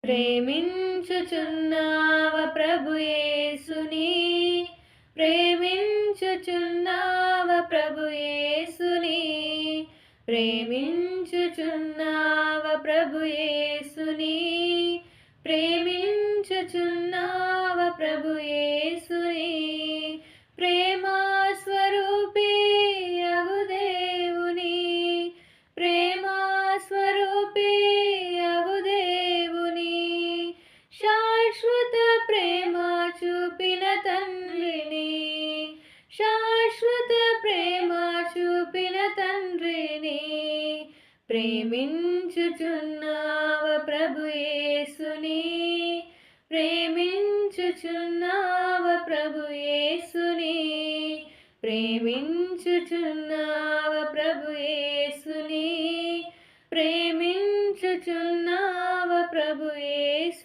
ప్రేమించుచున్నావ ప్రభు యేసుని, ప్రేమించుచున్నావ ప్రభు యేసుని, ప్రేమించుచున్నావ ప్రభు యేసుని, ప్రేమించుచున్నావ ప్రభు యేసుని. ప్రేమా స్వరూపీ అగు దేవుని, ప్రేమా స్వరూపీ అగు దేవుని, శాశ్వత ప్రేమ చూపిన తండ్రిని, శాశ్వత ప్రేమ చూపిన తండ్రిని. ప్రేమించుచున్నావ ప్రభు యేసుని, ప్రేమించుచున్నావ ప్రభు యేసుని, ప్రేమించుచున్నావ ప్రభు యేసుని, ప్రేమించుచున్నావ ప్రభు యేసుని.